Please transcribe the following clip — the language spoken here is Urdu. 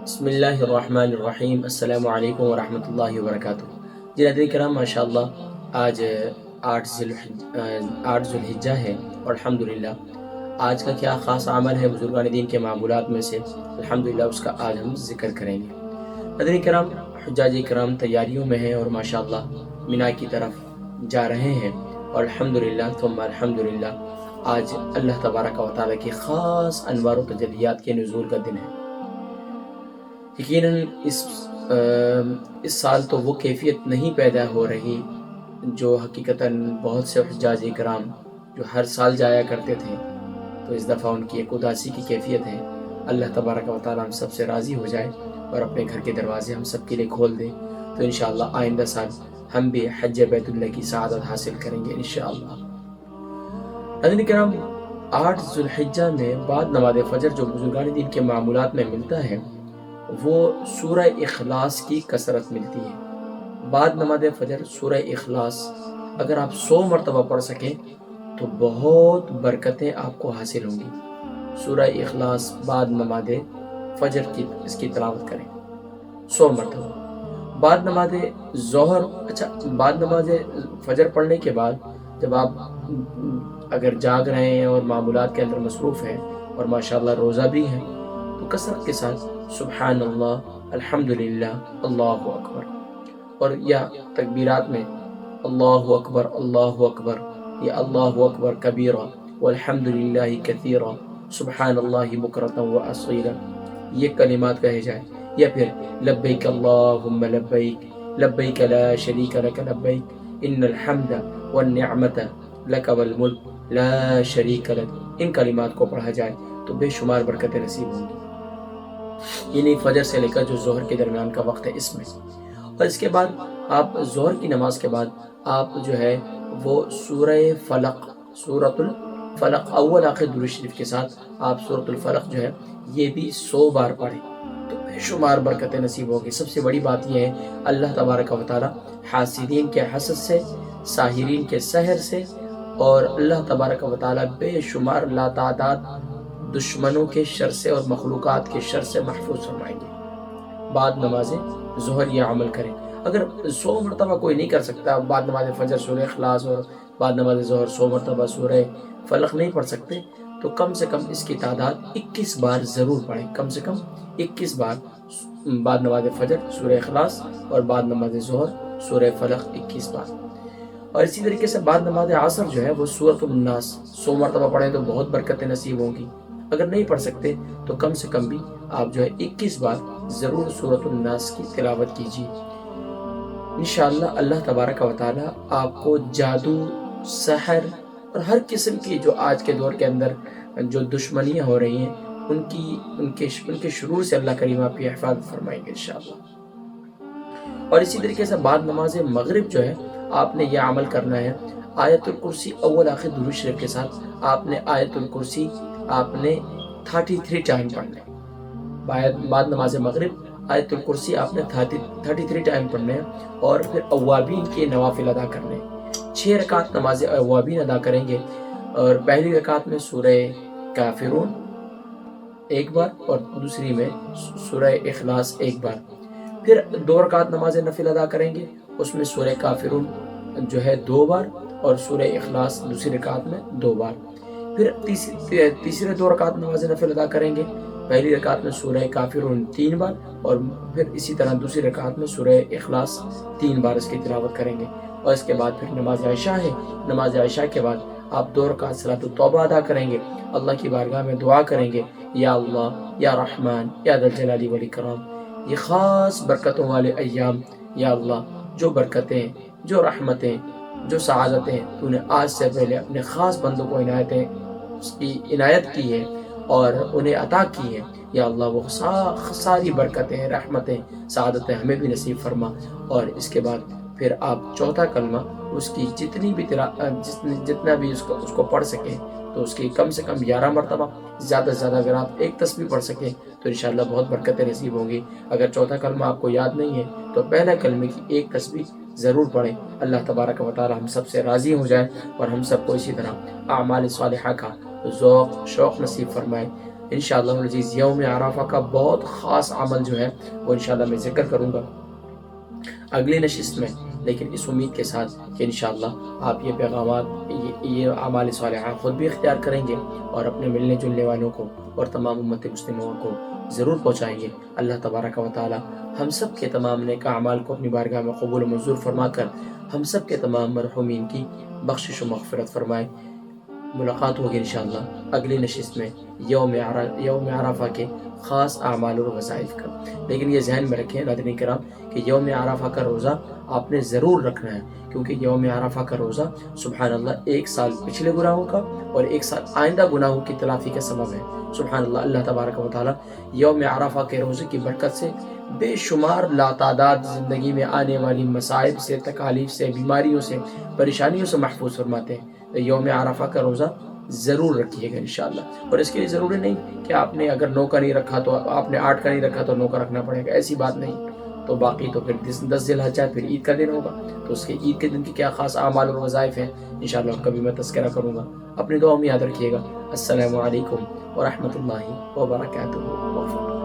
بسم اللہ الرحمن الرحیم، السلام علیکم ورحمۃ اللہ وبرکاتہ۔ جی ناظرین کرام، ماشاء اللہ آج 8 ذو الحجہ ہے اور الحمدللہ آج کا کیا خاص عمل ہے بزرگان دین کے معمولات میں سے، الحمدللہ اس کا آج ہم ذکر کریں گے۔ ناظرین کرام، حجاج کرام تیاریوں میں ہیں اور ماشاء اللہ مینا کی طرف جا رہے ہیں اور الحمدللہ ثم الحمدللہ آج اللہ تبارک و تعالیٰ کی خاص انوار و تجلیات کے نزول کا دن ہے۔ یقیناً اس سال تو وہ کیفیت نہیں پیدا ہو رہی جو حقیقتاً بہت سے حجاج کرام جو ہر سال جایا کرتے تھے، تو اس دفعہ ان کی ایک اداسی کی کیفیت ہے۔ اللہ تبارک و تعالیٰ ہم سب سے راضی ہو جائے اور اپنے گھر کے دروازے ہم سب کے لیے کھول دے، تو انشاءاللہ آئندہ سال ہم بھی حج بیت اللہ کی سعادت حاصل کریں گے انشاءاللہ۔ ناظرین کرام، 8 ذو الحجہ میں بعد نماز فجر جو بزرگان دین کے معمولات میں ملتا ہے وہ سورہ اخلاص کی کثرت ملتی ہے۔ بعد نماز فجر سورہ اخلاص اگر آپ 100 مرتبہ پڑھ سکیں تو بہت برکتیں آپ کو حاصل ہوں گی۔ سورہ اخلاص بعد نماز فجر کی اس کی تلاوت کریں 100 مرتبہ۔ بعد نماز ظہر، بعد نماز فجر پڑھنے کے بعد جب آپ اگر جاگ رہے ہیں اور معمولات کے اندر مصروف ہیں اور ماشاءاللہ روزہ بھی ہیں تو کثرت کے ساتھ سبحان اللہ، الحمدللہ، اللہ اکبر، اور یا تکبیرات میں اللہ اکبر اللہ اکبر یا اللہ اکبر کبیرہ والحمدللہ کثیرہ سبحان اللہ بکرۃ و اصیلا، یہ کلمات کہے جائیں، یا پھر لبیک اللہم لبیک لبیک لا شریک لک لبیک ان الحمد والنعمت لک والملک لا شریک لک، ان کلمات کو پڑھا جائے تو بے شمار برکتیں نصیب ہوں گی۔ یعنی فجر سے لے کر جو ظہر کے درمیان کا وقت ہے اس میں، اور اس کے بعد آپ ظہر کی نماز کے بعد آپ جو ہے وہ سورہ فلق، سورۃ الفلق اول آخر درود شریف کے ساتھ آپ سورۃ الفلق جو ہے یہ بھی 100 بار پڑھیں تو بے شمار برکتیں نصیب ہوگی۔ سب سے بڑی بات یہ ہے اللہ تبارک و تعالی حاسدین کے حسد سے، ساحرین کے سحر سے، اور اللہ تبارک و تعالی بے شمار لاتعداد دشمنوں کے شر سے اور مخلوقات کے شر سے محفوظ فرمائیں گے۔ بعد نماز ظہر یہ عمل کریں۔ اگر 100 مرتبہ کوئی نہیں کر سکتا، بعد نماز فجر سورہ اخلاص اور بعد نماز ظہر 100 مرتبہ سورہ فلق نہیں پڑھ سکتے تو کم سے کم اس کی تعداد 21 بار ضرور پڑھیں، کم سے کم 21 بار بعد نماز فجر سورہ اخلاص اور بعد نماز ظہر سورہ فلق 21 بار۔ اور اسی طریقے سے بعد نماز عصر جو ہے وہ سورۃ الناس 100 مرتبہ پڑھیں تو بہت برکتیں نصیب ہوں گی۔ اگر نہیں پڑھ سکتے تو کم سے کم بھی آپ جو ہے 21 بار ضرور سورۃ الناس کی تلاوت کیجیے۔ انشاءاللہ اللہ تبارک و تعالی آپ کو جادو، سحر اور ہر قسم کی جو آج کے دور کے اندر جو دشمنیاں ہو رہی ہیں ان کے شرور سے اللہ کریم آپ کی حفاظت فرمائیں گے انشاءاللہ۔ اور اسی طریقے سے بعد نماز مغرب جو ہے آپ نے یہ عمل کرنا ہے، آیت الکرسی اول آخر درود شریف کے ساتھ آپ نے آیت الکرسی آپ نے 33 ٹائم پڑھنا ہے۔ بعد نماز مغرب آیت الکرسی آپ نے 33 ٹائم پڑھنا ہے، اور پھر اوابین کے نوافل ادا کرنے ہیں۔ 6 رکعت نماز اوابین ادا کریں گے، اور پہلی رکعت میں سورہ کافرون ایک بار اور دوسری میں سورہ اخلاص ایک بار، پھر 2 رکعت نماز نفل ادا کریں گے، اس میں سورہ کافرون جو ہے 2 بار اور سورہ اخلاص دوسری رکعت میں 2 بار، پھر تیسرے 2 رکعت نماز نفل ادا کریں گے، پہلی رکعت میں سورہ کافرون 3 بار اور پھر اسی طرح دوسری رکعت میں سورہ اخلاص 3 بار اس کی تلاوت کریں گے۔ اور اس کے بعد پھر نماز عشاء ہے، نماز عشاء کے بعد آپ 2 رکعت صلاۃ التوبہ ادا کریں گے، اللہ کی بارگاہ میں دعا کریں گے، یا اللہ یا رحمان یا ذا الجلال والاکرام، یہ خاص برکتوں والے ایام، یا اللہ جو برکتیں، جو رحمتیں، جو سعادتیں تو نے آج سے پہلے اپنے خاص بندوں کو عنایت کی ہے اور انہیں عطا کی ہے، یا اللہ وہ ساری برکتیں، رحمتیں، سعادتیں ہمیں بھی نصیب فرما۔ اور اس کے بعد پھر آپ چوتھا کلمہ اس کی جتنا بھی اس کو پڑھ سکیں تو اس کی کم سے کم 11 مرتبہ، زیادہ سے زیادہ اگر آپ ایک تسبیح پڑھ سکیں تو انشاءاللہ بہت برکتیں نصیب ہوں گی۔ اگر چوتھا کلمہ آپ کو یاد نہیں ہے تو پہلے کلمے کی ایک تسبیح ضرور پڑھیں۔ اللہ تبارک و تعالی ہم سب سے راضی ہو جائے اور ہم سب کو اسی طرح اعمال صالحہ کا ذوق شوق نصیب فرمائے۔ انشاءاللہ العزیز یوم عرفہ کا بہت خاص عمل جو ہے وہ انشاءاللہ میں ذکر کروں گا اگلی نشست میں، لیکن اس امید کے ساتھ کہ انشاءاللہ آپ یہ پیغامات، یہ اعمال صالحہ خود بھی اختیار کریں گے اور اپنے ملنے جلنے والوں کو اور تمام امت مسلموں کو ضرور پہنچائیں گے۔ اللہ تبارک و تعالی ہم سب کے تمام نیک اعمال کو اپنی بارگاہ میں قبول و منظور فرما کر ہم سب کے تمام مرحومین کی بخشش و مغفرت فرمائے۔ ملاقات ہوگی انشاءاللہ اگلی نشست میں یوم عرفہ کے خاص اعمال اور وظائف کا۔ لیکن یہ ذہن میں رکھیں ناظرین کرام کہ یوم عرفہ کا روزہ آپ نے ضرور رکھنا ہے، کیونکہ یوم عرفہ کا روزہ سبحان اللہ 1 سال پچھلے گناہوں کا اور 1 سال آئندہ گناہوں کی تلافی کا سبب ہے۔ سبحان اللہ، اللہ تبارک و تعالی یوم عرفہ کے روزے کی برکت سے بے شمار لاتعداد زندگی میں آنے والی مصائب سے، تکالیف سے، بیماریوں سے، پریشانیوں سے محفوظ فرماتے ہیں۔ تو یوم عرفہ کا روزہ ضرور رکھیے گا انشاءاللہ، اور اس کے لیے ضروری نہیں کہ آپ نے اگر 9 کا نہیں رکھا تو آپ نے 8 کا نہیں رکھا تو 9 کا رکھنا پڑے گا، ایسی بات نہیں۔ تو باقی تو پھر 10 ذی الحجہ پھر عید کا دن ہوگا، تو اس کے عید کے دن کی کیا خاص اعمال اور وظائف ہیں انشاءاللہ ان کا بھی میں تذکرہ کروں گا۔ اپنی دعاؤں میں یاد رکھیے گا۔ السلام علیکم ورحمۃ اللہ وبرکاتہ۔